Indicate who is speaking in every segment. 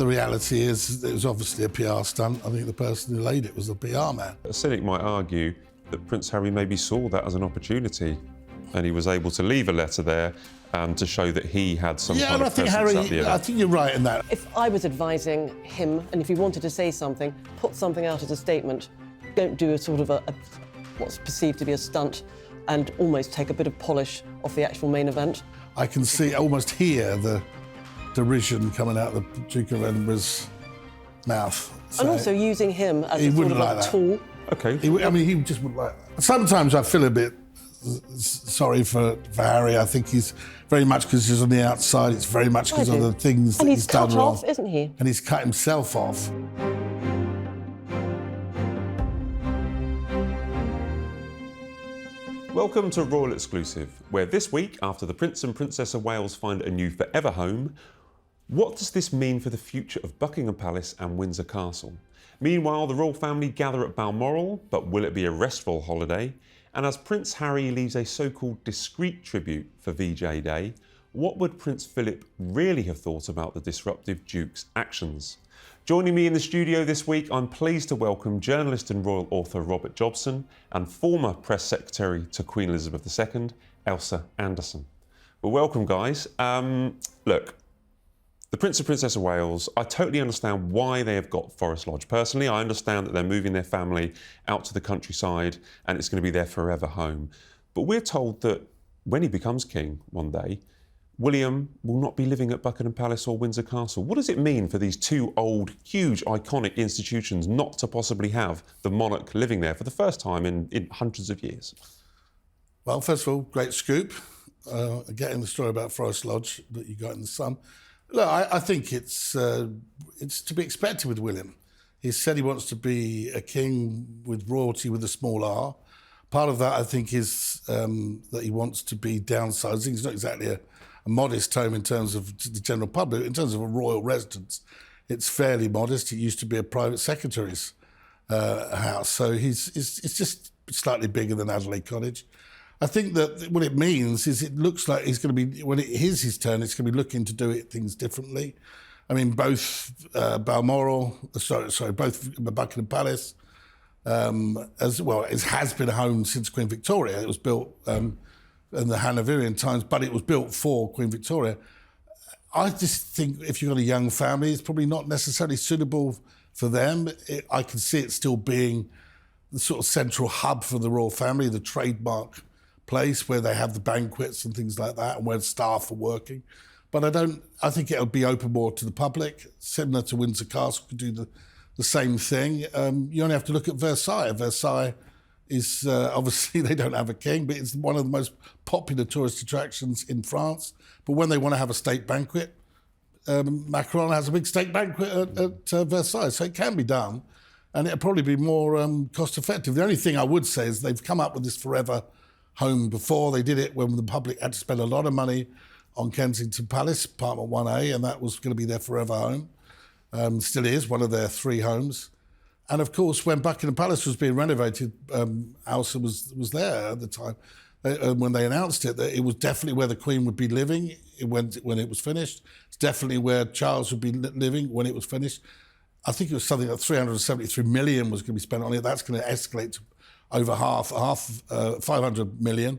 Speaker 1: the reality is it was obviously a PR stunt. I think the person who laid it was the PR man.
Speaker 2: A cynic might argue that Prince Harry maybe saw that as an opportunity and he was able to leave a letter there to show that he had some kind of presence at the event.
Speaker 1: I think you're right in that.
Speaker 3: If I was advising him, and if he wanted to say something, put something out as a statement. Don't do a sort of what's perceived to be a stunt and almost take a bit of polish off the actual main event.
Speaker 1: I can see, almost hear the derision coming out of the Duke of Edinburgh's mouth.
Speaker 3: So and also using him as a sort of a tool.
Speaker 2: Okay.
Speaker 1: He just wouldn't like that. Sometimes I feel a bit sorry for Harry. I think he's very much because he's on the outside. It's very much because of the things that he's done wrong.
Speaker 3: And he's cut off, isn't he?
Speaker 1: And he's cut himself off.
Speaker 2: Welcome to Royal Exclusive, where this week, after the Prince and Princess of Wales find a new forever home, what does this mean for the future of Buckingham Palace and Windsor Castle? Meanwhile, the royal family gather at Balmoral, but will it be a restful holiday? And as Prince Harry leaves a so-called discreet tribute for VJ Day, what would Prince Philip really have thought about the disruptive Duke's actions? Joining me in the studio this week, I'm pleased to welcome journalist and royal author Robert Jobson and former press secretary to Queen Elizabeth II, Ailsa Anderson. Well, welcome, guys. Look, the Prince and Princess of Wales, I totally understand why they have got Forest Lodge. Personally, I understand that they're moving their family out to the countryside and it's going to be their forever home. But we're told that when he becomes king one day, William will not be living at Buckingham Palace or Windsor Castle. What does it mean for these two old, huge, iconic institutions not to possibly have the monarch living there for the first time in hundreds of years?
Speaker 1: Well, first of all, great scoop. Getting the story about Forest Lodge that you got in the Sun. Look, I think it's to be expected with William. He said he wants to be a king with royalty with a small r. Part of that, I think, is that he wants to be downsizing. He's not exactly a modest home in terms of the general public. In terms of a royal residence, it's fairly modest. It used to be a private secretary's house, so it's just slightly bigger than Adelaide Cottage. I think that what it means is it looks like he's going to be, when it is his turn, it's going to be looking to do things differently. I mean, both both Buckingham Palace, as well, it has been a home since Queen Victoria. It was built in the Hanoverian times, but it was built for Queen Victoria. I just think if you've got a young family, it's probably not necessarily suitable for them. I can see it still being the sort of central hub for the royal family, the trademark place where they have the banquets and things like that and where staff are working. But I think it'll be open more to the public, similar to Windsor Castle could do the same thing. You only have to look at Versailles. Versailles is, obviously they don't have a king, but it's one of the most popular tourist attractions in France. But when they want to have a state banquet, Macron has a big state banquet at Versailles, so it can be done. And it'll probably be more cost effective. The only thing I would say is they've come up with this forever home before. They did it when the public had to spend a lot of money on Kensington Palace, Apartment 1A, and that was going to be their forever home. Still is one of their three homes. And of course, when Buckingham Palace was being renovated, Ailsa was there at the time. When they announced it, that it was definitely where the Queen would be living when it was finished. It's definitely where Charles would be living when it was finished. I think it was something like 373 million was going to be spent on it. That's going to escalate to over 500 million.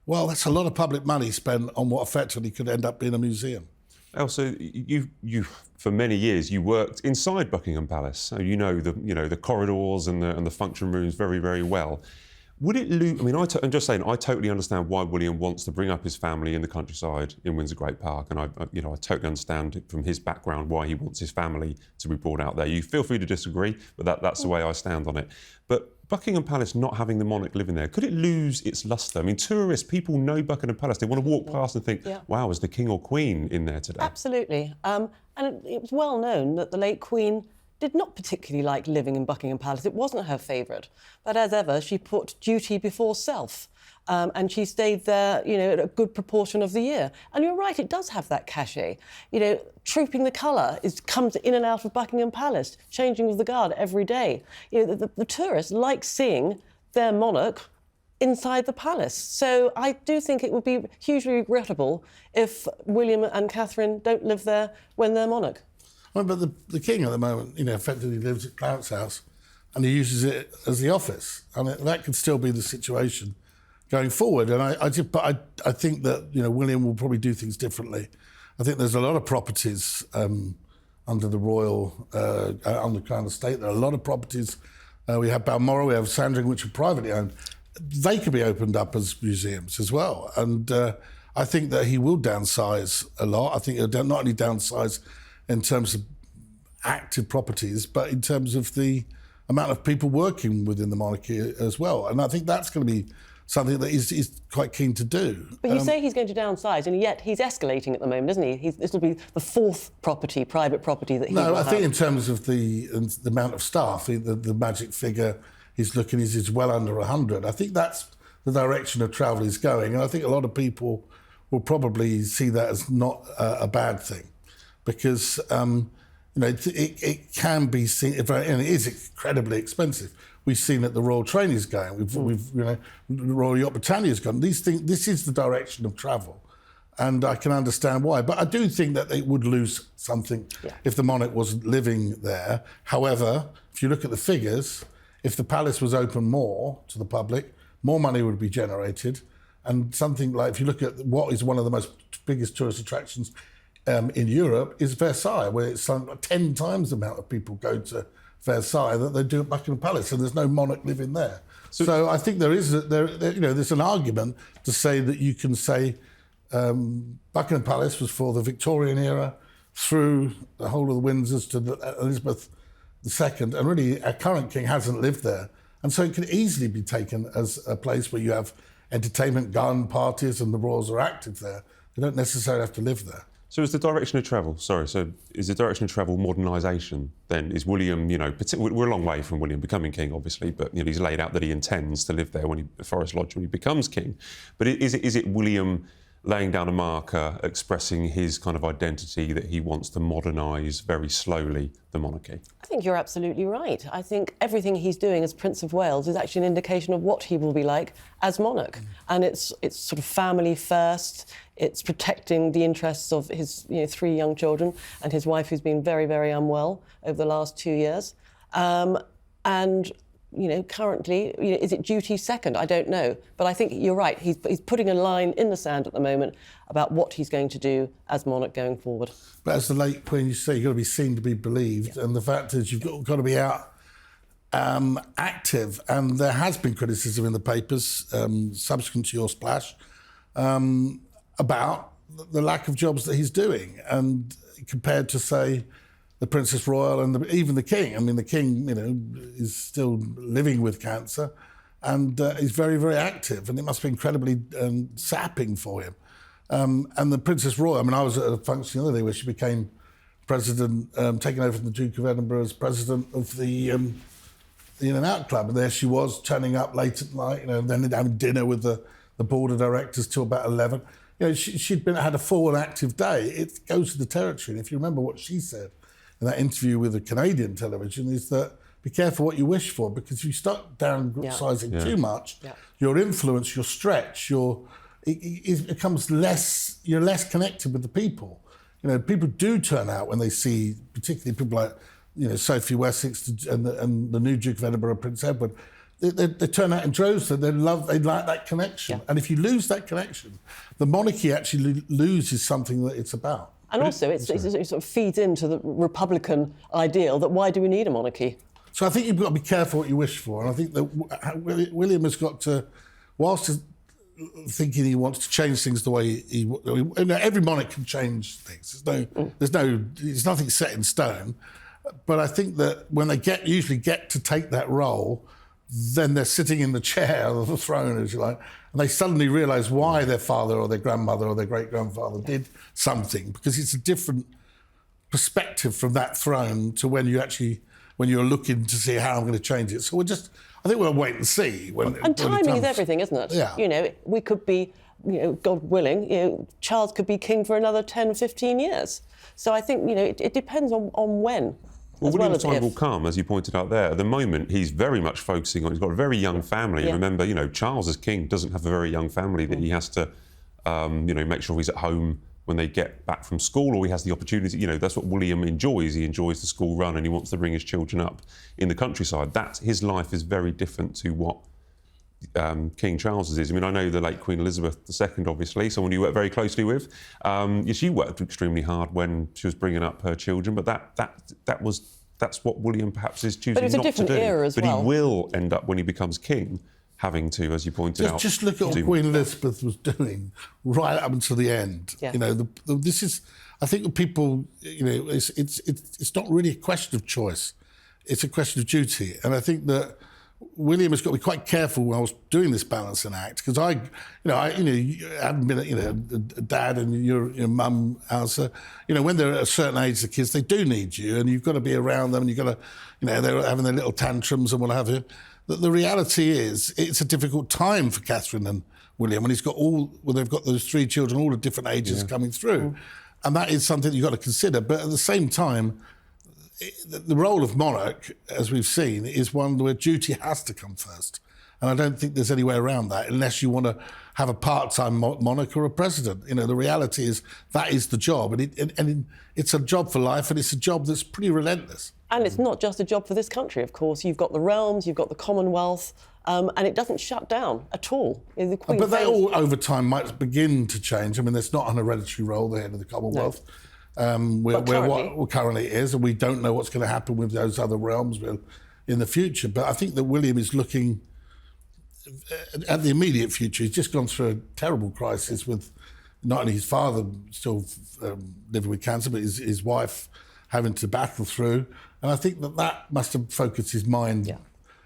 Speaker 1: Well, that's a lot of public money spent on what effectively could end up being a museum.
Speaker 2: Also, you for many years you worked inside Buckingham Palace, so you know the corridors and the function rooms very, very well. Would it lose? I mean, I'm just saying, I totally understand why William wants to bring up his family in the countryside in Windsor Great Park, and I totally understand from his background why he wants his family to be brought out there. You feel free to disagree, but that's the way I stand on it. But Buckingham Palace not having the monarch living there, could it lose its lustre? I mean, tourists, people know Buckingham Palace. They want to walk past and think, wow, is the King or Queen in there today?
Speaker 3: Absolutely. And it was well known that the late Queen did not particularly like living in Buckingham Palace. It wasn't her favourite. But as ever, she put duty before self. And she stayed there, a good proportion of the year. And you're right, it does have that cachet. Trooping the colour comes in and out of Buckingham Palace, changing of the guard every day. The tourists like seeing their monarch inside the palace. So I do think it would be hugely regrettable if William and Catherine don't live there when they're monarch.
Speaker 1: Well, but the king at the moment, effectively lives at Clarence House, and he uses it as the office, and that could still be the situation going forward. And I think that William will probably do things differently. I think there's a lot of properties under the royal, under Crown Estate. There are a lot of properties. We have Balmoral, we have Sandringham, which are privately owned. They could be opened up as museums as well. And I think that he will downsize a lot. I think he'll not only downsize in terms of active properties, but in terms of the amount of people working within the monarchy as well. And I think that's going to be something that he's quite keen to do.
Speaker 3: But you say he's going to downsize, and yet he's escalating at the moment, isn't he? This will be the fourth private property that he will have.
Speaker 1: No, I think in terms of the amount of staff, the magic figure he's looking is well under 100. I think that's the direction of travel he's going, and I think a lot of people will probably see that as not a bad thing, because it can be seen, and it is incredibly expensive. We've seen that the Royal Train is going. The Royal Yacht Britannia has gone. This is the direction of travel, and I can understand why. But I do think that they would lose something if the monarch was living there. However, if you look at the figures, if the palace was open more to the public, more money would be generated. And something like, if you look at what is one of the biggest tourist attractions in Europe, is Versailles, where it's 10 times the amount of people go to Versailles that they do at Buckingham Palace, and there's no monarch living there. So I think there's an argument to say that you can say Buckingham Palace was for the Victorian era through the whole of the Windsors to Elizabeth II, and really our current king hasn't lived there, and so it can easily be taken as a place where you have entertainment, garden parties, and the royals are active there. They don't necessarily have to live there.
Speaker 2: So is the direction of travel, is the direction of travel modernisation then? Is William, we're a long way from William becoming king, obviously, but he's laid out that he intends to live there Forest Lodge when he becomes king. But is it William laying down a marker, expressing his kind of identity that he wants to modernise very slowly the monarchy?
Speaker 3: I think you're absolutely right. I think everything he's doing as Prince of Wales is actually an indication of what he will be like as monarch. And it's sort of family first. It's protecting the interests of his 3 young children and his wife, who's been very, very unwell over the last 2 years. Currently, is it duty second? I don't know. But I think you're right. He's putting a line in the sand at the moment about what he's going to do as monarch going forward.
Speaker 1: But as the late Queen, you say, you've got to be seen to be believed. Yeah. And the fact is you've got to be out active. And there has been criticism in the papers, subsequent to your splash, about the lack of jobs that he's doing. And compared to, say, the Princess Royal and even the King. I mean, the King, is still living with cancer and is very, very active, and it must be incredibly sapping for him. And the Princess Royal, I was at a function the other day where she became president, taking over from the Duke of Edinburgh as president of the In and Out Club, and there she was turning up late at night, then having dinner with the board of directors till about 11. She'd had a full and active day. It goes to the territory, and if you remember what she said in that interview with the Canadian television, is that be careful what you wish for, because if you start downsizing too much, your influence, your stretch, it becomes less. You're less connected with the people. People do turn out when they see, particularly people like Sophie Wessex and the new Duke of Edinburgh, Prince Edward. They turn out in droves. They like that connection, and if you lose that connection, the monarchy actually loses something that it's about.
Speaker 3: And also, it sort of feeds into the Republican ideal that why do we need a monarchy?
Speaker 1: So I think you've got to be careful what you wish for. And I think that William has got to, whilst thinking he wants to change things the way every monarch can change things. There's nothing set in stone. But I think that when they usually get to take that role, then they're sitting in the chair or the throne, as you like, and they suddenly realise why their father or their grandmother or their great-grandfather did something, because it's a different perspective from that throne to when you're looking to see how I'm going to change it. So I think we'll wait and see.
Speaker 3: And timing is everything, isn't it?
Speaker 1: Yeah.
Speaker 3: We could be, God willing, Charles could be king for another 10, 15 years. So I think, it depends on when.
Speaker 2: Well, William's time will come, as you pointed out there. At the moment, he's very much focusing on, he's got a very young family. Yeah. Remember, Charles as king doesn't have a very young family that he has to, make sure he's at home when they get back from school, or he has the opportunity. You know, that's what William enjoys. He enjoys the school run, and he wants to bring his children up in the countryside. His life is very different to what King Charles's is. I mean, I know the late Queen Elizabeth II, obviously, someone you worked very closely with. She worked extremely hard when she was bringing up her children, but that's what William perhaps is choosing not to do.
Speaker 3: But it's a different era as well.
Speaker 2: But he will end up, when he becomes king, having to, as you pointed out...
Speaker 1: Just look at what Queen Elizabeth was doing right up until the end.
Speaker 3: Yeah.
Speaker 1: You know, this is... I think people, you know, it's not really a question of choice. It's a question of duty. And I think that William has got to be quite careful whilst doing this balancing act, because I haven't been, a dad, and your mum, Ailsa, when they're at a certain age, the kids, they do need you, and you've got to be around them, and you've got to, they're having their little tantrums and what have you. The reality is, it's a difficult time for Catherine and William, and they've got those three children, all at different ages coming through, and that is something you've got to consider. But at the same time, the role of monarch, as we've seen, is one where duty has to come first. And I don't think there's any way around that unless you want to have a part-time monarch or a president. The reality is that is the job. And it's a job for life, and it's a job that's pretty relentless.
Speaker 3: And it's not just a job for this country, of course. You've got the realms, you've got the Commonwealth, and it doesn't shut down at all. The Queen
Speaker 1: but that all, over time, might begin to change. I mean, there's not an hereditary role, the head of the Commonwealth. No. Where what currently is, and we don't know what's going to happen with those other realms in the future. But I think that William is looking at the immediate future. He's just gone through a terrible crisis with not only his father still living with cancer, but his wife having to battle through. And I think that must have focused his mind. Yeah.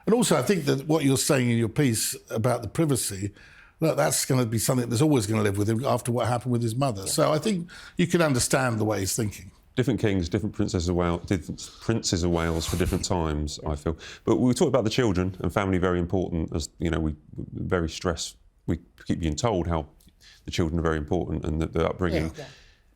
Speaker 1: And also, I think that what you're saying in your piece about the privacy, look, that's going to be something that's always going to live with him after what happened with his mother. Yeah. So I think you can understand the way he's thinking.
Speaker 2: Different kings, different princes of Wales for different times, I feel. But we talk about the children, and family very important. As we very stress. We keep being told how the children are very important and the upbringing. Yeah.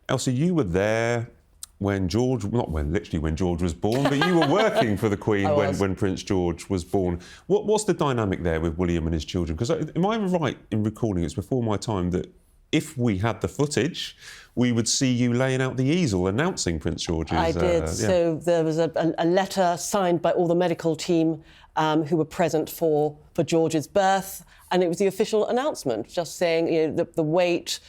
Speaker 2: Ailsa, you were there when George was born, but you were working for the Queen when Prince George was born. What's the dynamic there with William and his children? Because am I right in recalling, it's before my time, that if we had the footage, we would see you laying out the easel announcing Prince George's...
Speaker 3: I did. So there was a letter signed by all the medical team who were present for George's birth, and it was the official announcement, just saying the weight,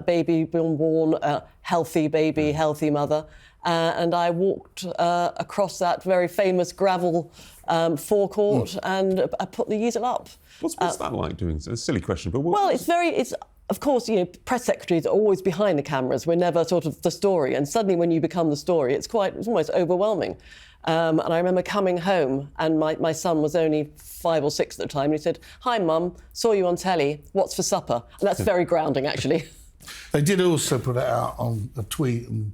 Speaker 3: baby born, healthy baby, healthy mother. And I walked across that very famous gravel forecourt and I put the easel up.
Speaker 2: What's that like doing? It's a silly question, but...
Speaker 3: Of course, press secretaries are always behind the cameras. We're never sort of the story. And suddenly when you become the story, it's almost overwhelming. And I remember coming home, and my son was only 5 or 6 at the time, and he said, "Hi, Mum, saw you on telly. What's for supper?" And that's very grounding, actually.
Speaker 1: They did also put it out on a tweet and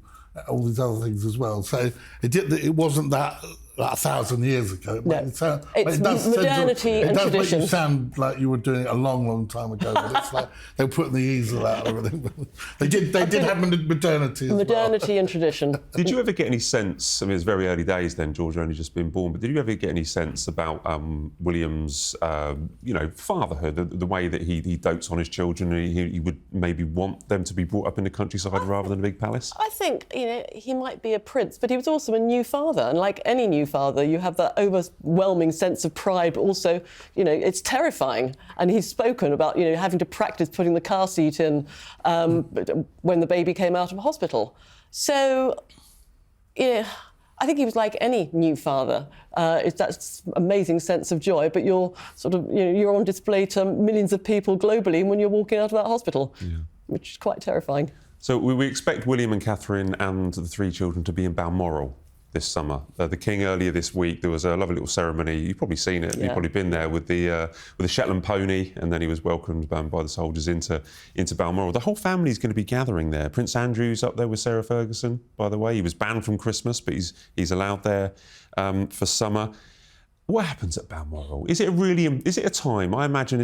Speaker 1: all these other things as well. So it wasn't that 1,000 years ago.
Speaker 3: No, it's modernity and tradition. It does make you sound
Speaker 1: like you were doing it a long, long time ago, but it's like they were putting the easel out and everything. They did have modernity as well.
Speaker 3: Modernity and tradition.
Speaker 2: Did you ever get any sense, I mean, it's very early days then, George had only just been born, but did you ever get any sense about William's, fatherhood, the way that he dotes on his children, he would maybe want them to be brought up in the countryside rather than a big palace?
Speaker 3: I think, he might be a prince, but he was also a new father, and like any new father, you have that overwhelming sense of pride, but also, it's terrifying. And he's spoken about, having to practice putting the car seat in when the baby came out of hospital. So, I think he was like any new father. It's that amazing sense of joy, but you're sort of, you're on display to millions of people globally when you're walking out of that hospital, which is quite terrifying.
Speaker 2: So we expect William and Catherine and the 3 children to be in Balmoral this summer. The King earlier this week, there was a lovely little ceremony. You've probably seen it. Yeah. You've probably been there with the Shetland pony, and then he was welcomed by the soldiers into Balmoral. The whole family's going to be gathering there. Prince Andrew's up there with Sarah Ferguson, by the way. He was banned from Christmas, but he's allowed there for summer. What happens at Balmoral? Is it a time? I imagine.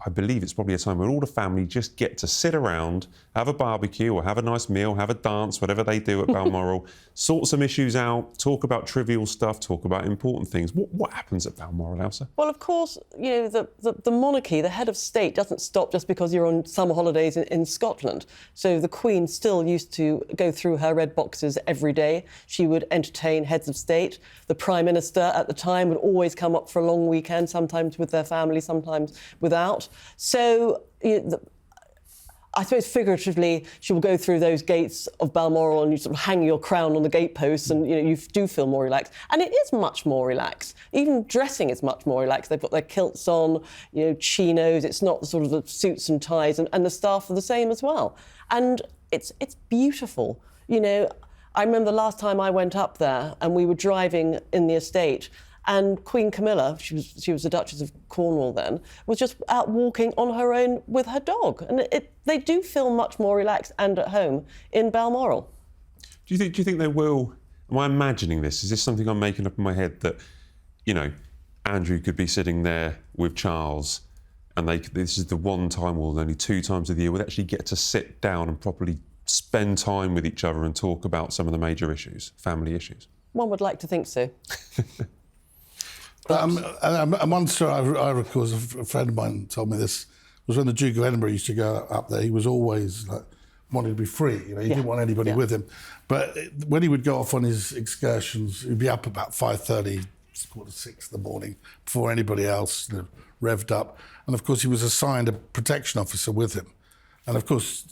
Speaker 2: I believe it's probably a time when all the family just get to sit around, have a barbecue or have a nice meal, have a dance, whatever they do at Balmoral, sort some issues out, talk about trivial stuff, talk about important things. What happens at Balmoral, Ailsa?
Speaker 3: Well, of course, you know, the monarchy, the head of state, doesn't stop just because you're on summer holidays in Scotland. So the Queen still used to go through her red boxes every day. She would entertain heads of state. The Prime Minister at the time would always come up for a long weekend, sometimes with their family, sometimes without. So I suppose figuratively, she will go through those gates of Balmoral and you sort of hang your crown on the gateposts and, you know, you do feel more relaxed. And it is much more relaxed. Even dressing is much more relaxed. They've got their kilts on, you know, chinos. It's not the sort of the suits and ties, and the staff are the same as well. And it's beautiful. You know, I remember the last time I went up there and we were driving in the estate, and Queen Camilla, she was the Duchess of Cornwall then, was just out walking on her own with her dog. And they do feel much more relaxed and at home in Balmoral.
Speaker 2: Do you think they will? Am I imagining this? Is this something I'm making up in my head that, you know, Andrew could be sitting there with Charles and this is the one time, or only 2 times of the year, where they actually get to sit down and properly spend time with each other and talk about some of the major issues, family issues?
Speaker 3: One would like to think so.
Speaker 1: And one story I recall, a friend of mine told me this, was when the Duke of Edinburgh used to go up there, he was always like, wanted to be free. You know, he didn't want anybody with him. But when he would go off on his excursions, he'd be up about 5:30, 5:45 in the morning, before anybody else, you know, revved up. And of course, he was assigned a protection officer with him. And of course,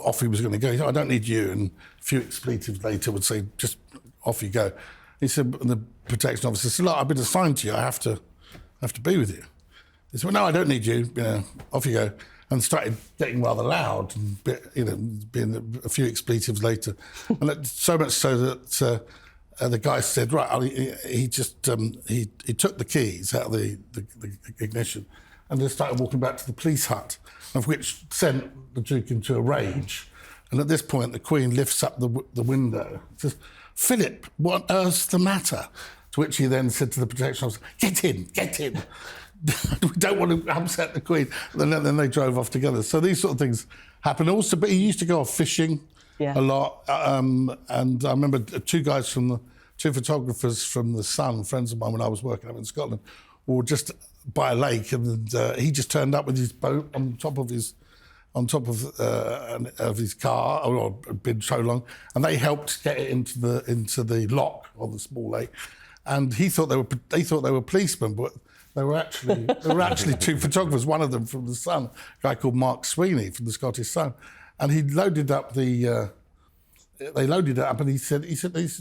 Speaker 1: off he was going to go. He said, I don't need you. And a few expletives later would say, just off you go. He said, and the protection officer said, look, I've been assigned to you. I have to be with you. He said, well, no, I don't need you. You know, off you go. And started getting rather loud, and, you know, being a few expletives later. And so much so that the guy said, right, he just he took the keys out of the ignition and then started walking back to the police hut, of which sent the Duke into a rage. And at this point, the Queen lifts up the window, says, Philip, what on earth's the matter? To which he then said to the protection officer, get in. We don't want to upset the Queen. And then they drove off together. So these sort of things happen. Also, but he used to go off fishing a lot. And I remember two photographers from the Sun, friends of mine when I was working up in Scotland, were just by a lake, and he just turned up with his boat on top of his car, or been so long, and they helped get it into the lock of the small lake. And they thought they were policemen, but they were actually two photographers. One of them from the Sun, a guy called Mark Sweeney from the Scottish Sun, and he loaded up they loaded it up, and he said,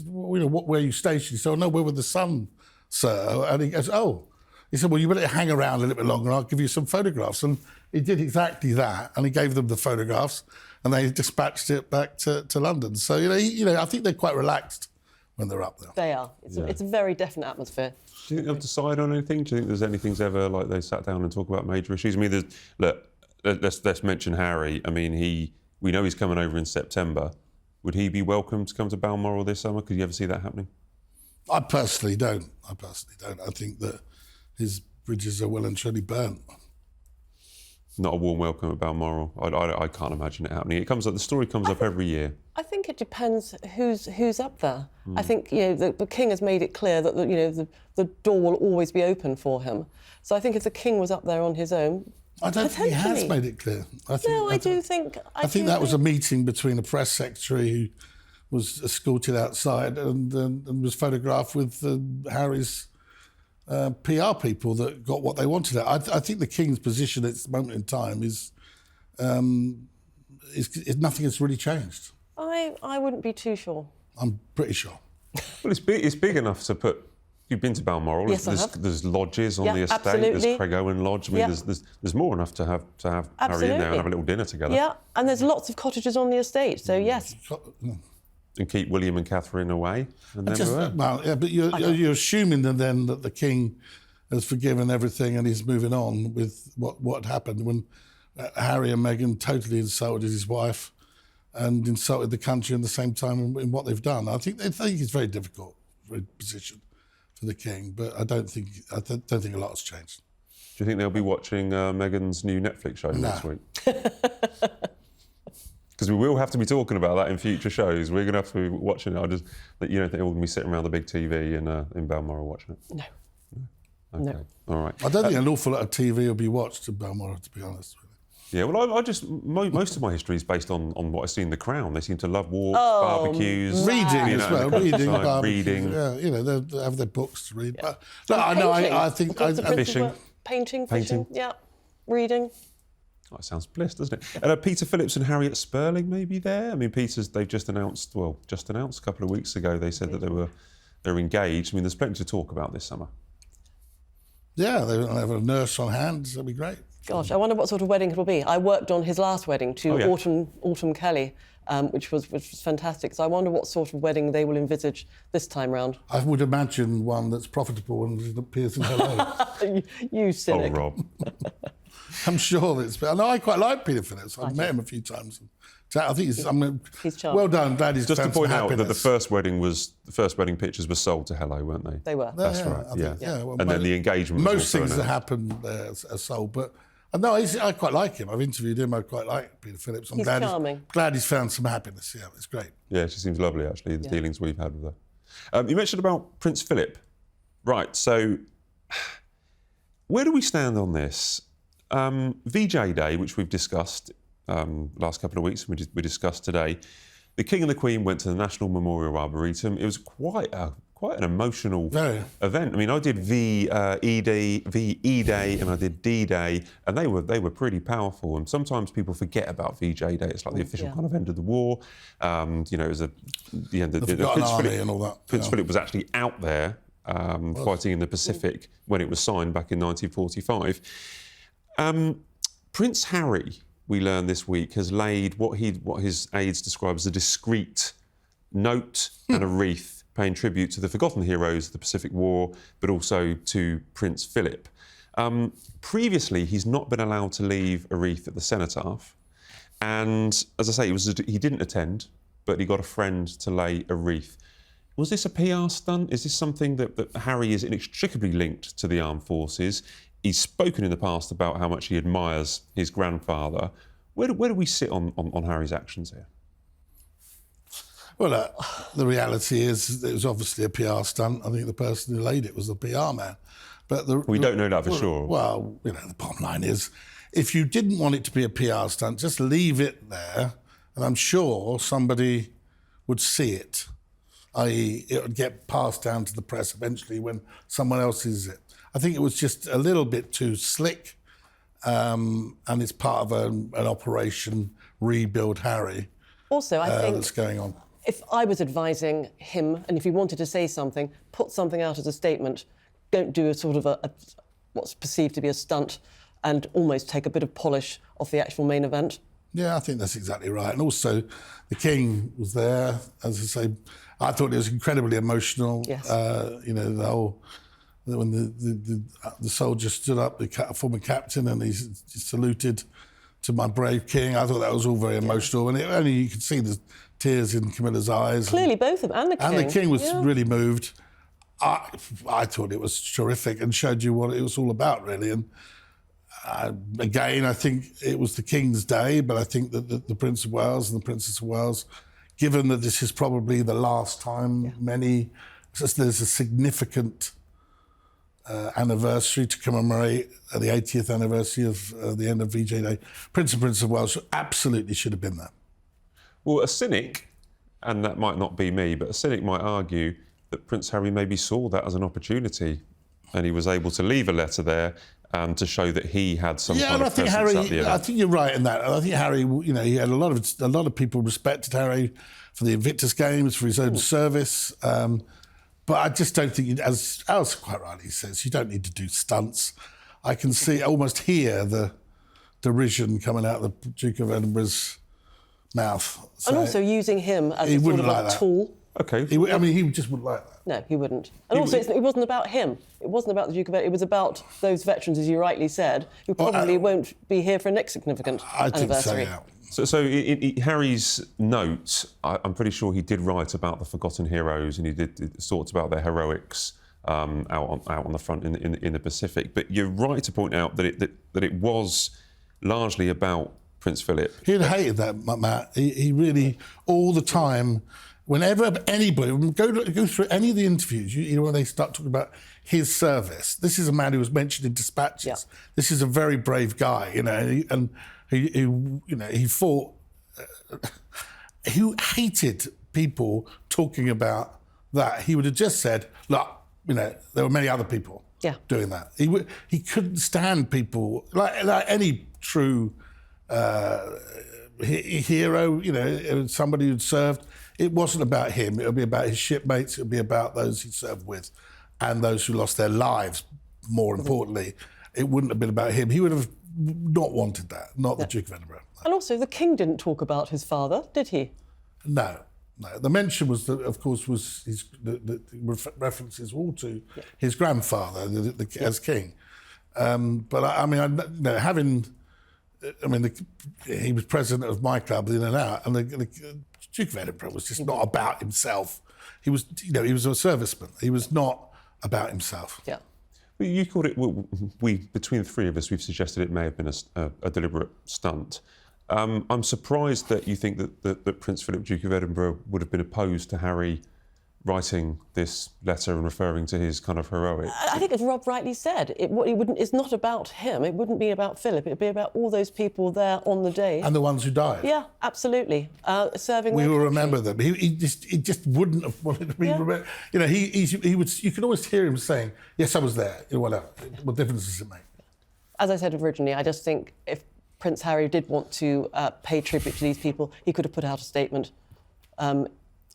Speaker 1: well, you know, where are you stationed? He said, oh no, we're with the Sun, sir. And he goes, oh. He said, well, you better hang around a little bit longer and I'll give you some photographs. And he did exactly that, and he gave them the photographs, and they dispatched it back to London. So, I think they're quite relaxed when they're up there.
Speaker 3: They are. It's a very definite atmosphere.
Speaker 2: Do you think they'll decide on anything? Do you think there's anything's ever, like, they sat down and talk about major issues? I mean, let's mention Harry. I mean, we know he's coming over in September. Would he be welcome to come to Balmoral this summer? Could you ever see that happening?
Speaker 1: I personally don't. I think that his bridges are well and truly burnt.
Speaker 2: Not a warm welcome at Balmoral. I can't imagine it happening. The story comes up every year.
Speaker 3: I think it depends who's up there. I think, you know, the King has made it clear that the door will always be open for him. So I think if the King was up there on his own,
Speaker 1: I don't think he has made it clear. I think that was a meeting between a press secretary who was escorted outside and was photographed with Harry's PR people that got what they wanted. I think the King's position at this moment in time is nothing has really changed.
Speaker 3: I wouldn't be too sure.
Speaker 1: I'm pretty sure.
Speaker 2: Well, it's big enough to put. You've been to Balmoral.
Speaker 3: Yes, I have.
Speaker 2: There's lodges on the estate.
Speaker 3: Absolutely.
Speaker 2: There's Craig Owen Lodge. I mean, there's more enough to have Harry in there and have a little dinner together.
Speaker 3: Yeah, and there's lots of cottages on the estate. So yes.
Speaker 2: And keep William and Catherine away. And then
Speaker 1: but you're assuming then that the King has forgiven everything and he's moving on with what happened when Harry and Meghan totally insulted his wife and insulted the country at the same time in what they've done. I think it's very difficult position for the King, but I don't think a lot's changed.
Speaker 2: Do you think they'll be watching Meghan's new Netflix show next week? Because we will have to be talking about that in future shows. We're going to have to be watching it. I just, you don't think we're going to be sitting around the big TV in Balmoral watching it?
Speaker 3: No.
Speaker 2: Okay.
Speaker 3: No.
Speaker 2: All right.
Speaker 1: I don't think an awful lot of TV will be watched in Balmoral, to be honest.
Speaker 2: Yeah, well, I just most of my history is based on what I see in The Crown. They seem to love walks, barbecues,
Speaker 1: Reading
Speaker 2: being
Speaker 1: as
Speaker 2: out in
Speaker 1: well.
Speaker 2: the countryside,
Speaker 1: reading. Yeah, you know, they have their books to read. But no, I think
Speaker 2: Fishing.
Speaker 3: Painting, fishing, yeah, reading.
Speaker 2: Oh, it sounds bliss, doesn't it? And Peter Phillips and Harriet Sperling may be there. I mean, they've just announced a couple of weeks ago. They said that they're engaged. I mean, there's plenty to talk about this summer.
Speaker 1: Yeah, they'll have a nurse on hand. That'll be great.
Speaker 3: Gosh, I wonder what sort of wedding it will be. I worked on his last wedding to Autumn Kelly, which was fantastic. So I wonder what sort of wedding they will envisage this time round.
Speaker 1: I would imagine one that's profitable and appears in Hello.
Speaker 3: you cynic.
Speaker 2: Oh, Rob.
Speaker 1: I'm sure that it's... I quite like Peter Phillips. I've met him a few times. I think he's
Speaker 3: charming.
Speaker 1: Well done. Glad he's
Speaker 2: Just to
Speaker 1: found
Speaker 2: point
Speaker 1: some
Speaker 2: out that
Speaker 1: happiness.
Speaker 2: the first wedding pictures were sold to Hello, weren't they?
Speaker 3: They were.
Speaker 2: That's right.
Speaker 1: Well,
Speaker 2: and then the engagement.
Speaker 1: Most
Speaker 2: was also
Speaker 1: things that
Speaker 2: announced.
Speaker 1: happen are sold, but no, I quite like him. I've interviewed him. I quite like Peter Phillips. I'm
Speaker 3: He's charming.
Speaker 1: glad he's found some happiness. Yeah, it's great.
Speaker 2: Yeah, she seems lovely, actually, the dealings we've had with her. You mentioned about Prince Philip. Right, so where do we stand on this? VJ Day, which we've discussed last couple of weeks, we discussed today, the King and the Queen went to the National Memorial Arboretum. It was quite an emotional event. I mean, I did VE Day and I did D Day, and they were pretty powerful. And sometimes people forget about VJ Day. It's like the official kind of end of the war. You know, it was the end of the
Speaker 1: Prince Philip and all that.
Speaker 2: Prince Philip was actually out there fighting in the Pacific when it was signed back in 1945. Prince Harry, we learned this week, has laid what his aides describe as a discreet note and a wreath paying tribute to the forgotten heroes of the Pacific War, but also to Prince Philip. Previously, he's not been allowed to leave a wreath at the cenotaph. And as I say, he didn't attend, but he got a friend to lay a wreath. Was this a PR stunt? Is this something that Harry is inextricably linked to the armed forces? He's spoken in the past about how much he admires his grandfather. Where do we sit on Harry's actions here?
Speaker 1: Well, the reality is it was obviously a PR stunt. I think the person who laid it was the PR man. But
Speaker 2: we don't know that for sure.
Speaker 1: Well, you know, the bottom line is, if you didn't want it to be a PR stunt, just leave it there, and I'm sure somebody would see it. I.e., it would get passed down to the press eventually when someone else sees it. I think it was just a little bit too slick, and it's part of an Operation Rebuild Harry.
Speaker 3: Also, I think
Speaker 1: that's going on.
Speaker 3: If I was advising him, and if he wanted to say something, put something out as a statement. Don't do a sort of what's perceived to be a stunt, and almost take a bit of polish off the actual main event.
Speaker 1: Yeah, I think that's exactly right. And also, the King was there. As I say, I thought it was incredibly emotional.
Speaker 3: Yes.
Speaker 1: You know, the whole... When the soldier stood up, the former captain, and he saluted to my brave king, I thought that was all very emotional. And only you could see the tears in Camilla's eyes.
Speaker 3: Clearly, both of them, and the king.
Speaker 1: And the king was really moved. I thought it was terrific and showed you what it was all about, really. And again, I think it was the King's day, but I think that the Prince of Wales and the Princess of Wales, given that this is probably the last time there's a significant anniversary to commemorate the 80th anniversary of the end of VJ Day, Prince and Princess of Wales absolutely should have been there. Well,
Speaker 2: a cynic, and that might not be me, but a cynic might argue that Prince Harry maybe saw that as an opportunity, and he was able to leave a letter there to show that he had some kind of presence at the event.
Speaker 1: I think you're right in that. I think Harry, you know, he had a lot of people respected Harry for the Invictus Games, for his own service. But I just don't think, as Ailsa quite rightly says, you don't need to do stunts. I can almost hear the derision coming out of the Duke of Edinburgh's mouth. So
Speaker 3: and also using him as a sort of a tool.
Speaker 2: Okay.
Speaker 1: He just wouldn't like that.
Speaker 3: No, he wouldn't. And it wasn't about him. It wasn't about the Duke of Edinburgh. It was about those veterans, as you rightly said, who probably won't be here for a next significant anniversary.
Speaker 1: I think so, yeah.
Speaker 2: So in Harry's note, I'm pretty sure he did write about the forgotten heroes, and he did thoughts about their heroics. out on the front in the Pacific. But you're right to point out that it was largely about Prince Philip.
Speaker 1: He'd hated that, Matt. He really, all the time, whenever anybody, go through any of the interviews, you know, when they start talking about his service, this is a man who was mentioned in dispatches. Yeah. This is a very brave guy, you know, and he fought, he hated people talking about that. He would have just said, look, you know, there were many other people doing that. He couldn't stand people, like any true hero, you know, somebody who'd served. It wasn't about him. It would be about his shipmates. It would be about those he served with and those who lost their lives, more importantly. It wouldn't have been about him. He would have not wanted that, not the Duke of Edinburgh. No.
Speaker 3: And also, the King didn't talk about his father, did he?
Speaker 1: No. The mention was, of course, was the references all to his grandfather as king. But I mean, he was president of my club, in and out, and the Duke of Edinburgh was just not about himself. He was, you know, he was a serviceman. He was not about himself.
Speaker 3: Yeah.
Speaker 2: Well, you called it. We between the three of us, we've suggested it may have been a deliberate stunt. I'm surprised that you think that Prince Philip, Duke of Edinburgh, would have been opposed to Harry writing this letter and referring to his kind of heroics.
Speaker 3: I think, as Rob rightly said, it's not about him. It wouldn't be about Philip. It would be about all those people there on the day.
Speaker 1: And the ones who died.
Speaker 3: Yeah, absolutely. Serving.
Speaker 1: We will remember them. He just wouldn't have wanted to be remembered. You know, he would. You could always hear him saying, "Yes, I was there." You know, whatever. What difference does it make?
Speaker 3: As I said originally, I just think if Prince Harry did want to pay tribute to these people, he could have put out a statement on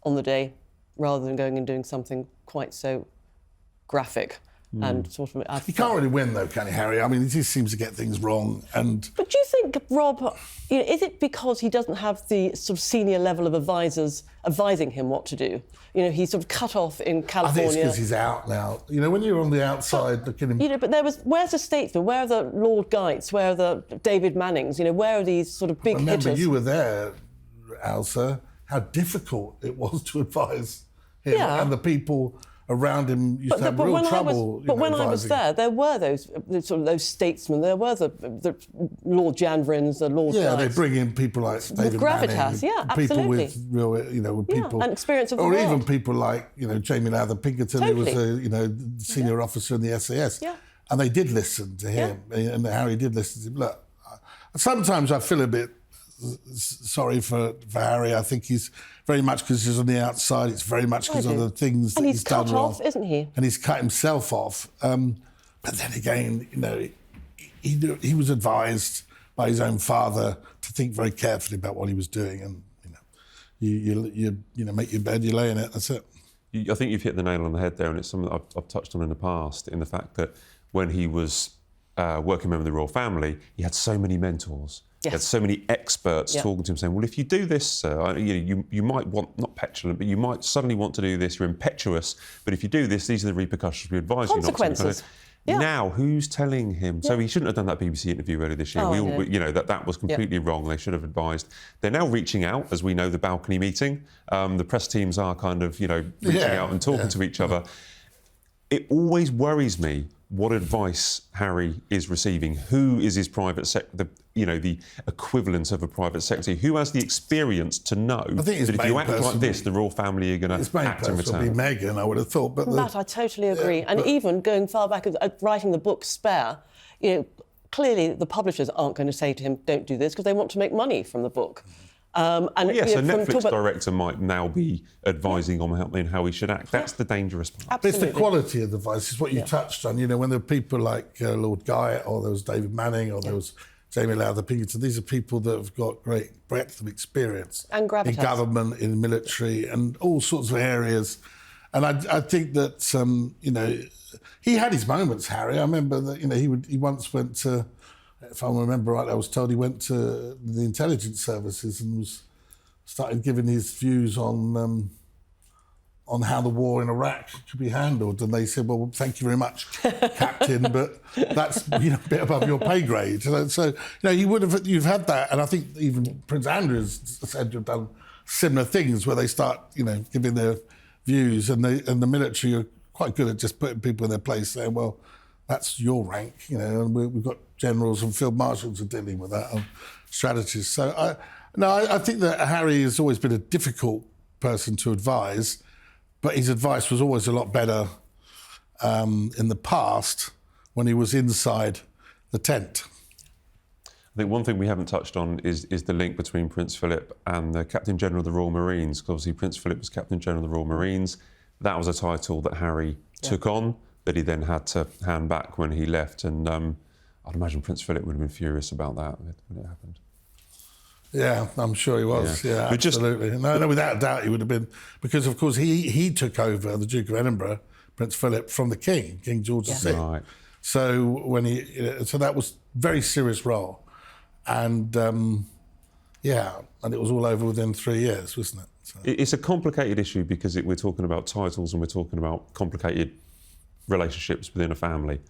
Speaker 3: the day, rather than going and doing something quite so graphic and sort of...
Speaker 1: He can't really win, though, can he, Harry? I mean, he just seems to get things wrong.
Speaker 3: But do you think, Rob, you know, is it because he doesn't have the sort of senior level of advisors advising him what to do? You know, he's sort of cut off in California.
Speaker 1: I think it's because he's out now. You know, when you're on the outside looking at him...
Speaker 3: You know, but where's the statesman? Where are the Lord Geitts? Where are the David Mannings? You know, where are these sort of big hitters?
Speaker 1: Remember, you were there, Ailsa, how difficult it was to advise him, and the people around him used to have real trouble.
Speaker 3: But when I was there, there were those statesmen. There were the Lord Janvrins, the Lord Geitts.
Speaker 1: They bring in people like David
Speaker 3: gravitas,
Speaker 1: Manning, people with real, you know, people
Speaker 3: and experience of the
Speaker 1: or
Speaker 3: world.
Speaker 1: Even people like, you know, Jamie Lowther Pinkerton, who was a senior officer in the SAS, and they did listen to him, and Harry did listen to him. Look, sometimes I feel a bit sorry for Harry. I think he's very much because he's on the outside. It's very much because of the things that he's done wrong.
Speaker 3: And he's cut off, isn't he?
Speaker 1: And he's cut himself off. But then again, you know, he was advised by his own father to think very carefully about what he was doing. And you know, make your bed, you lay in it. That's it.
Speaker 2: I think you've hit the nail on the head there, and it's something that I've touched on in the past. In the fact that when he was working member of the royal family, he had so many mentors. Yes. He had so many experts talking to him, saying, "Well, if you do this, you might want, not petulant, but you might suddenly want to do this. You're impetuous, but if you do this, these are the repercussions. We advise you not to."
Speaker 3: Consequences.
Speaker 2: Now, who's telling him? So he shouldn't have done that BBC interview earlier this year. You know, that was completely wrong. They should have advised. They're now reaching out, as we know, the balcony meeting. The press teams are kind of, you know, reaching out and talking to each other. It always worries me what advice Harry is receiving. Who is his private secretary? The equivalent of a private secretary. Who has the experience to know that if you act like this, the royal family are going to act in return?
Speaker 1: Would be Meghan, I would have thought. But
Speaker 3: Matt, I totally agree. And even going far back, writing the book Spare, you know, clearly the publishers aren't going to say to him, "Don't do this," because they want to make money from the book.
Speaker 2: A Netflix director might now be advising on how he should act. That's the dangerous part.
Speaker 1: Absolutely. It's the quality of the advice. It's what you touched on. You know, when there are people like Lord Geitts, or there was David Manning, or there was Jamie Lowther Pinkerton, these are people that have got great breadth of experience
Speaker 3: and gravitas
Speaker 1: in government, in military, and all sorts of areas. And I think that you know, he had his moments, Harry. I remember that, you know, he once went to, if I remember right, I was told he went to the intelligence services and started giving his views on how the war in Iraq could be handled. And they said, "Well, thank you very much, Captain, but that's, you know, a bit above your pay grade." So you know, you've had that. And I think even Prince Andrew is said to have done similar things where they start, you know, giving their views, and the military are quite good at just putting people in their place, saying, well, that's your rank, you know, and we've got generals and field marshals are dealing with that and strategies. So I think that Harry has always been a difficult person to advise, but his advice was always a lot better in the past when he was inside the tent.
Speaker 2: I think one thing we haven't touched on is the link between Prince Philip and the Captain General of the Royal Marines, because obviously Prince Philip was Captain General of the Royal Marines. That was a title that Harry took on, that he then had to hand back when he left, and I'd imagine Prince Philip would have been furious about that when it happened.
Speaker 1: Yeah, I'm sure he was. Yeah, absolutely. No, without a doubt he would have been, because of course he took over the Duke of Edinburgh, Prince Philip, from the King George VI.
Speaker 2: Right.
Speaker 1: So so that was a very serious role. And and it was all over within 3 years, wasn't it? So.
Speaker 2: It's a complicated issue because we're talking about titles and we're talking about complicated relationships within a family.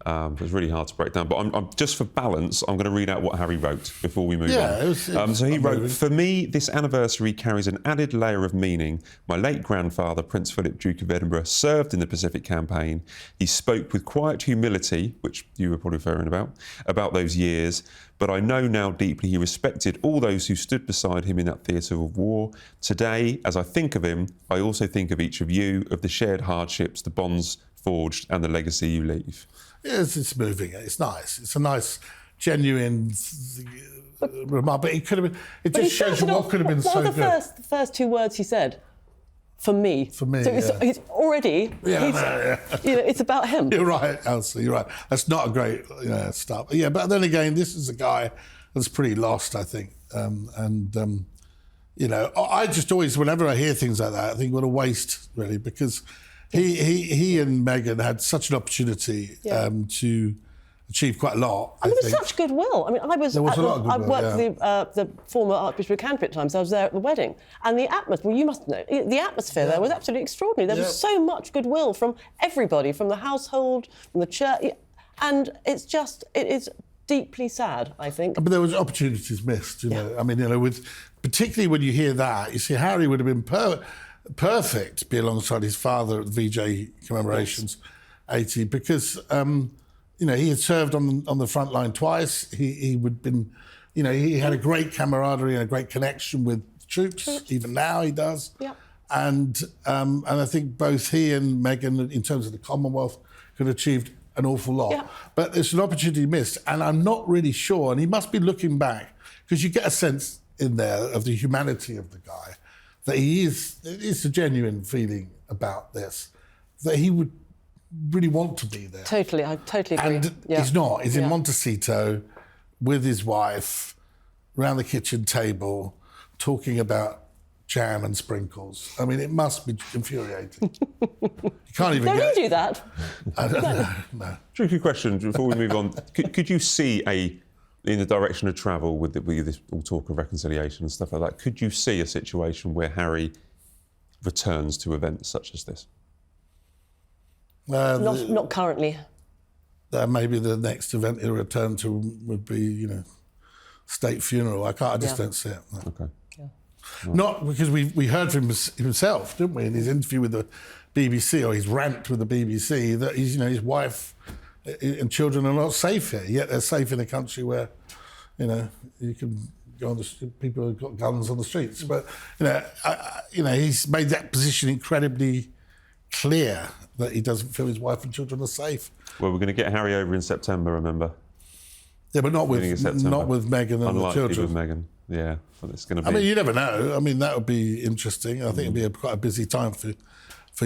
Speaker 2: It's really hard to break down. But I'm just for balance, I'm going to read out what Harry wrote before we move on. So he wrote, "For me, this anniversary carries an added layer of meaning. My late grandfather, Prince Philip, Duke of Edinburgh, served in the Pacific Campaign. He spoke with quiet humility," which you were probably referring about those years, "but I know now deeply he respected all those who stood beside him in that theatre of war. Today, as I think of him, I also think of each of you, of the shared hardships, the bonds forged and the legacy you leave."
Speaker 1: Yes, it's moving. It's nice. It's a nice, genuine remark. But it could have been. It just shows you what could have been so good.
Speaker 3: The first two words he said, "For me."
Speaker 1: For me.
Speaker 3: So it's already. It's about him.
Speaker 1: You're right, Ailsa. You're right. That's not a great start. But then again, this is a guy that's pretty lost, I think. I just always, whenever I hear things like that, I think what a waste, really, because. He and Meghan had such an opportunity to achieve quite a lot.
Speaker 3: I mean, there was such goodwill. I mean, I was.
Speaker 1: There was a lot of goodwill.
Speaker 3: I worked for the former Archbishop of Canterbury at times. So I was there at the wedding, and the atmosphere. Well, you must know the atmosphere there was absolutely extraordinary. There was so much goodwill from everybody, from the household, from the church, and it is deeply sad, I think.
Speaker 1: But there was opportunities missed. You know, I mean, with particularly when you hear that, you see, Harry would have been perfect to be alongside his father at the VJ commemorations, 80, because he had served on the front line twice. He would been, he had a great camaraderie and a great connection with troops. Even now he does. Yeah. And I think both he and Meghan, in terms of the Commonwealth, could have achieved an awful lot. Yeah. But there's an opportunity missed, and I'm not really sure. And he must be looking back, because you get a sense in there of the humanity of the guy. That it's a genuine feeling about this, that he would really want to be there.
Speaker 3: Totally, I totally agree.
Speaker 1: And he's not. He's in Montecito with his wife, around the kitchen table, talking about jam and sprinkles. I mean, it must be infuriating. You can't even
Speaker 3: Don't you do that?
Speaker 1: I don't know. No.
Speaker 2: Tricky question before we move on. Could you see in the direction of travel with this all talk of reconciliation and stuff like that, could you see a situation where Harry returns to events such as this?
Speaker 3: Not currently.
Speaker 1: Maybe the next event he'll return to would be, state funeral. I just don't see it. No.
Speaker 2: Okay.
Speaker 1: Yeah. Right. Not because we heard from himself, didn't we, in his interview with the BBC, or his rant with the BBC, that his wife and children are not safe here, yet they're safe in a country where, you can go on the street, people have got guns on the streets. But, he's made that position incredibly clear that he doesn't feel his wife and children are safe.
Speaker 2: Well, we're going to get Harry over in September, remember?
Speaker 1: Yeah, but not with Meghan and the children.
Speaker 2: With Meghan, yeah. Well, it's going to be.
Speaker 1: I mean, you never know. I mean, that would be interesting. I think it'd be quite a busy time for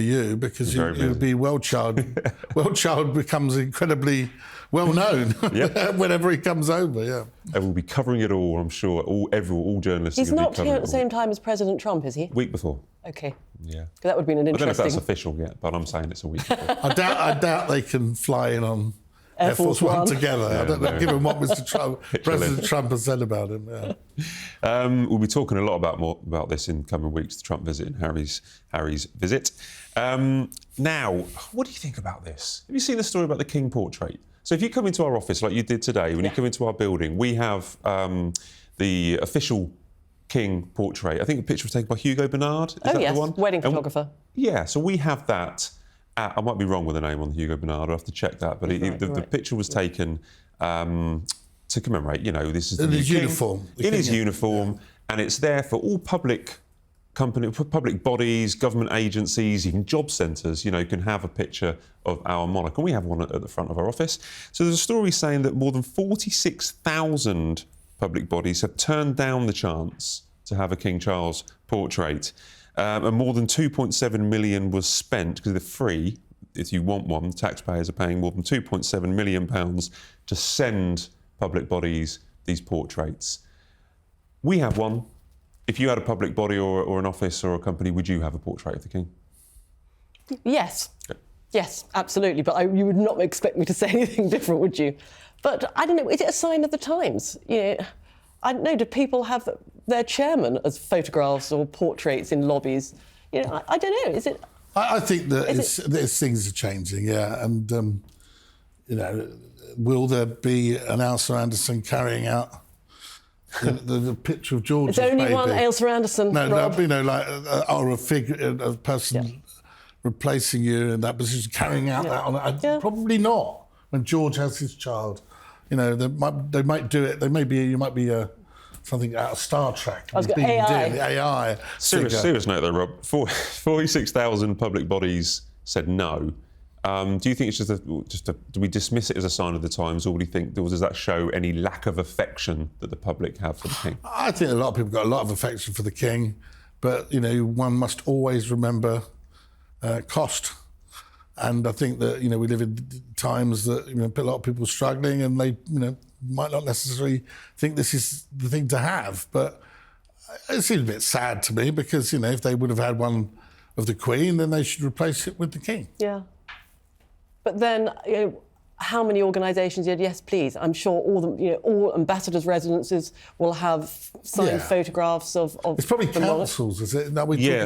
Speaker 1: you, because you would be well-child. Well-child becomes incredibly well-known whenever he comes over, yeah.
Speaker 2: And we'll be covering it all, I'm sure. All journalists
Speaker 3: He's
Speaker 2: are going to be covering it.
Speaker 3: He's not here at the same time as President Trump, is he?
Speaker 2: Week before.
Speaker 3: OK.
Speaker 2: Yeah.
Speaker 3: That would have been an interesting...
Speaker 2: I don't know if that's official yet, but I'm saying it's a week before.
Speaker 1: I doubt they can fly in on Air Force One together. I don't know, given what President Trump has said about him. Yeah.
Speaker 2: We'll be talking a lot about this in coming weeks, the Trump visit and Harry's visit. Now, what do you think about this? Have you seen the story about the King portrait? So if you come into our office like you did today, when you come into our building, we have the official King portrait. I think the picture was taken by Hugo Burnard. Is that the one?
Speaker 3: Wedding photographer.
Speaker 2: So we have that. I might be wrong with the name on Hugo Burnard. I'll have to check that. But the picture was taken to commemorate. You know, this is
Speaker 1: in his uniform.
Speaker 2: In his uniform, and it's there for all public bodies, government agencies, even job centres, you know, can have a picture of our monarch. And we have one at the front of our office. So there's a story saying that more than 46,000 public bodies have turned down the chance to have a King Charles portrait. And more than 2.7 million was spent, because they're free. If you want one, taxpayers are paying more than £2.7 million to send public bodies these portraits. We have one. If you had a public body or an office or a company, would you have a portrait of the King?
Speaker 3: Yes.
Speaker 2: Okay.
Speaker 3: Yes, absolutely. But you would not expect me to say anything different, would you? But I don't know, is it a sign of the times? You know, I don't know, do people have their chairman as photographs or portraits in lobbies? You know, I don't know, is it...
Speaker 1: I think that things are changing, yeah. And, you know, will there be an Ailsa Anderson carrying out the picture of George's
Speaker 3: There's only
Speaker 1: baby?
Speaker 3: one Ailsa Anderson,
Speaker 1: No,
Speaker 3: Rob.
Speaker 1: you know, like, or a figure, a person replacing you in that position, carrying out that on probably not. When George has his child, you know, they might do it. You might be something out of Star Trek.
Speaker 3: I was going AI.
Speaker 1: The AI.
Speaker 2: Serious note though, Rob. 46,000 public bodies said no. Do you think it's do we dismiss it as a sign of the times, or does that show any lack of affection that the public have for the King?
Speaker 1: I think a lot of people got a lot of affection for the King, but, you know, one must always remember cost. And I think that, you know, we live in times that, you know, a lot of people are struggling, and they, you know, might not necessarily think this is the thing to have. But it seems a bit sad to me, because, you know, if they would have had one of the Queen, then they should replace it with the King.
Speaker 3: Yeah. But then, you know, how many organisations did yes, please? I'm sure all ambassadors' residences will have signed photographs of
Speaker 1: It's probably
Speaker 3: the
Speaker 1: councils, is it?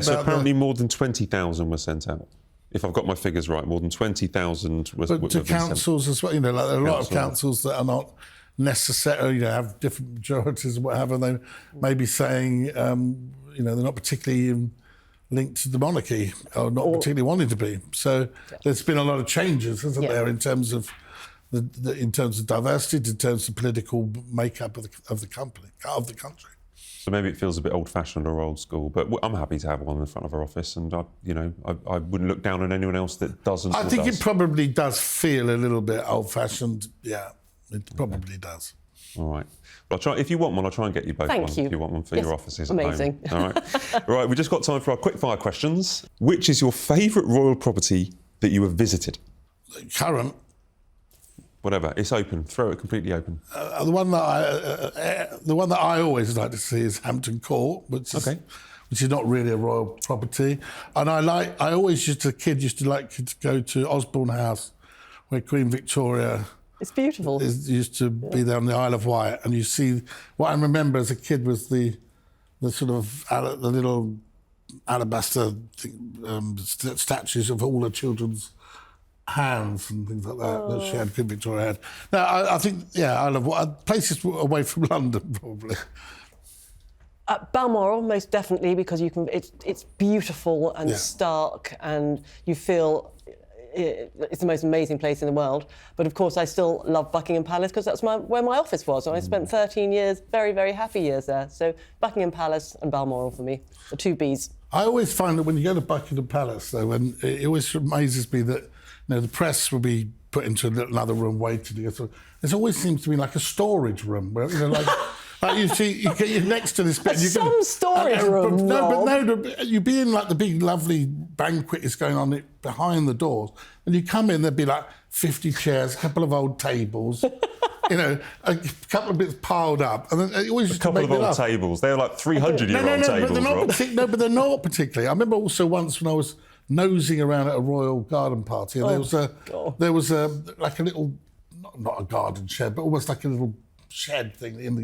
Speaker 2: So apparently more than 20,000 were sent out. If I've got my figures right, more than 20,000 was.
Speaker 1: But to councils as well, you know, like there are a lot of councils that are not necessarily, you know, have different majorities and what have you. They may be saying, you know, they're not particularly linked to the monarchy, or not particularly wanting to be. So there's been a lot of changes, hasn't there, in terms of in terms of diversity, in terms of political makeup of the country.
Speaker 2: So maybe it feels a bit old-fashioned or old school, but I'm happy to have one in the front of our office, and I wouldn't look down on anyone else that doesn't.
Speaker 1: I think it probably does feel a little bit old-fashioned. Yeah, it probably does.
Speaker 2: All right. Well, I'll try. If you want one, I'll try and get you both one.
Speaker 3: Thank you.
Speaker 2: If you want one for your offices at
Speaker 3: amazing.
Speaker 2: home. All right. Right. We've just got time for our quick-fire questions. Which is your favourite royal property that you have visited?
Speaker 1: Current.
Speaker 2: Whatever. It's open. Throw it completely open.
Speaker 1: The one that I always like to see is Hampton Court, which is not really a royal property. And I always used to like to go to Osborne House, where Queen Victoria.
Speaker 3: It's beautiful.
Speaker 1: Used to be there on the Isle of Wight, and you see what I remember as a kid was the sort of the little alabaster statues of all the children's hands and things like that she had, Queen Victoria had. Now, I think, I love places away from London, probably.
Speaker 3: Balmoral, most definitely, because you can. It's beautiful and stark, and you feel it's the most amazing place in the world. But of course, I still love Buckingham Palace, because that's where my office was, and I spent 13 years, very, very happy years there. So Buckingham Palace and Balmoral for me, the two Bs.
Speaker 1: I always find that when you go to Buckingham Palace, though, it always amazes me that, you know, the press will be put into another room waiting. So there always seems to be like a storage room where, you know, like you see, you get next to this bit.
Speaker 3: Storage room.
Speaker 1: No, you'd be in like the big, lovely banquet is going on behind the doors, and you come in, there'd be like 50 chairs, a couple of old tables. You know, a couple of bits piled up, and then it always
Speaker 2: a couple of old tables. They're like 300-year-old tables.
Speaker 1: But they're not particularly. I remember also once when I was nosing around at a royal garden party, and there was like a little, not a garden shed, but almost like a little shed thing in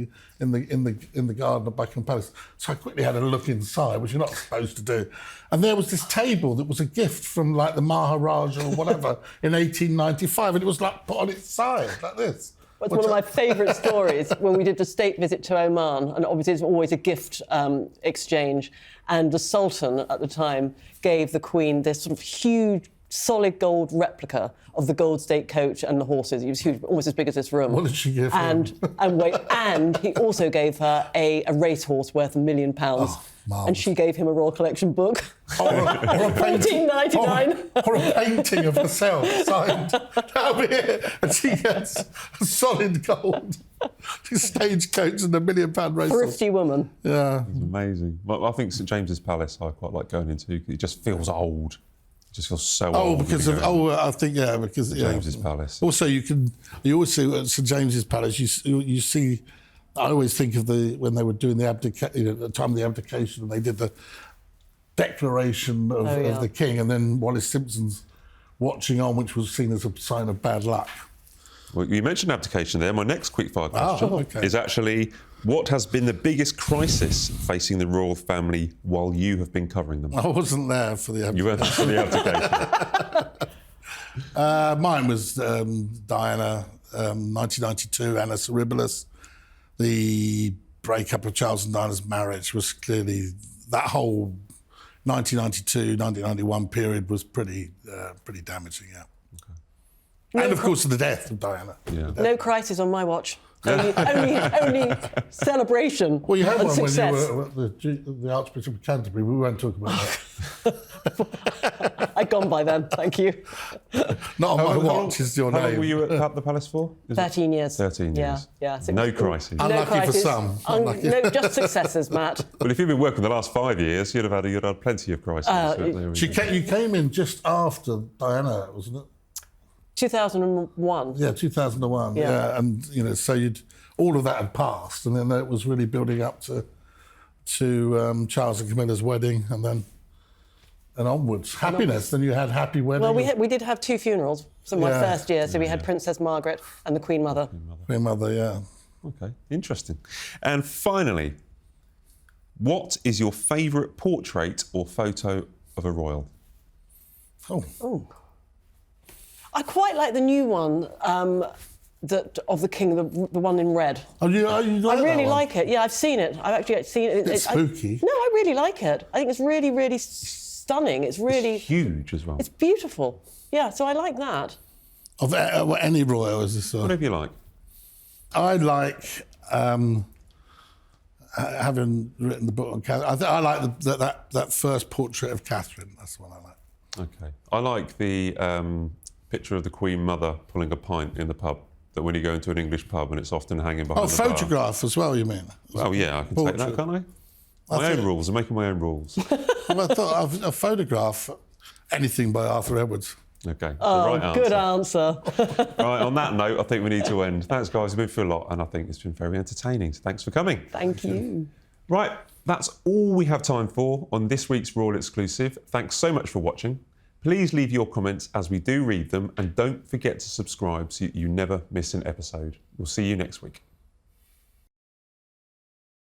Speaker 1: the garden of Buckingham Palace. So I quickly had a look inside, which you're not supposed to do. And there was this table that was a gift from like the Maharaja or whatever in 1895, and it was like put on its side like this.
Speaker 3: It's one of my favourite stories when we did the state visit to Oman, and obviously it's always a gift exchange. And the Sultan at the time gave the Queen this sort of huge solid gold replica of the gold state coach and the horses. He was huge, almost as big as this room.
Speaker 1: What did she give him?
Speaker 3: And he also gave her a racehorse worth £1 million.
Speaker 1: Marvellous.
Speaker 3: And she gave him a Royal Collection book.
Speaker 1: Or a painting,
Speaker 3: £14.99.
Speaker 1: or a painting of herself signed. That'll be it. And she gets a solid gold stagecoach and £1 million racehorse.
Speaker 3: Thrifty woman.
Speaker 1: Yeah.
Speaker 2: It's amazing. Well, I think St James's Palace I quite like going into. It just feels old. It just feels so old.
Speaker 1: Because I think because
Speaker 2: James's Palace.
Speaker 1: Also, you always see at St James's Palace. You see. I always think of when they were doing the at the time of the abdication, and they did the declaration of the king, and then Wallis Simpson's watching on, which was seen as a sign of bad luck.
Speaker 2: Well, you mentioned abdication there. My next quickfire question is actually, what has been the biggest crisis facing the royal family while you have been covering them?
Speaker 1: I wasn't there for the abdication.
Speaker 2: You weren't there for the abdication.
Speaker 1: Mine was Diana, 1992, Anna Cerebalus. The breakup of Charles and Diana's marriage was clearly, that whole 1992, 1991 period was pretty damaging, yeah. Okay. And of course the death of Diana.
Speaker 2: Yeah.
Speaker 3: No crisis on my watch. Only celebration.
Speaker 1: Well, you had
Speaker 3: and
Speaker 1: one
Speaker 3: success.
Speaker 1: when you were at the Archbishop of Canterbury. We won't talk about that.
Speaker 3: I'd gone by then, thank you.
Speaker 1: Not on my watch is your name.
Speaker 2: How long were you at the palace for?
Speaker 3: 13 years.
Speaker 2: 13 years.
Speaker 3: Yeah.
Speaker 2: No crisis.
Speaker 1: Unlucky for some.
Speaker 3: No, just successes, Matt.
Speaker 2: Well, if you've been working the last 5 years, you'd have had plenty of crises.
Speaker 1: You came in just after Diana, wasn't it?
Speaker 3: 2001.
Speaker 1: Yeah, 2001. Yeah, and so all of that had passed, and then it was really building up to Charles and Camilla's wedding, and onwards. Happiness. Then you had Happy Wedding.
Speaker 3: Well, we did have 2 funerals. So my first year, so we had Princess Margaret and the Queen Mother.
Speaker 1: Queen Mother, yeah.
Speaker 2: Okay, interesting. And finally, what is your favourite portrait or photo of a royal?
Speaker 3: Oh. I quite like the new one of the king, the one in red.
Speaker 1: Oh, you like
Speaker 3: I really
Speaker 1: that one?
Speaker 3: like it. Yeah, I've seen it. I've actually seen it.
Speaker 1: It's spooky.
Speaker 3: I really like it. I think it's really, really stunning. It's really
Speaker 2: huge as well.
Speaker 3: It's beautiful. Yeah, so I like that.
Speaker 1: Of any royal, is this?
Speaker 2: Whatever you like.
Speaker 1: I like having written the book on Catherine. I like that first portrait of Catherine. That's the one I like.
Speaker 2: Okay. I like the picture of the Queen Mother pulling a pint in the pub. That when you go into an English pub and it's often hanging behind the bar.
Speaker 1: Photograph as well, you mean?
Speaker 2: Oh, yeah, I can take that, can't I? My own rules. I'm making my own rules.
Speaker 1: Well, I thought a photograph, anything by Arthur Edwards.
Speaker 2: Okay.
Speaker 3: Oh,
Speaker 2: right
Speaker 3: good answer.
Speaker 2: Right, on that note, I think we need to end. Thanks, guys. We've been through a lot, and I think it's been very entertaining. So thanks for coming.
Speaker 3: Thank you.
Speaker 2: Right, that's all we have time for on this week's Royal Exclusive. Thanks so much for watching. Please leave your comments as we do read them, and don't forget to subscribe so you never miss an episode. We'll see you next week.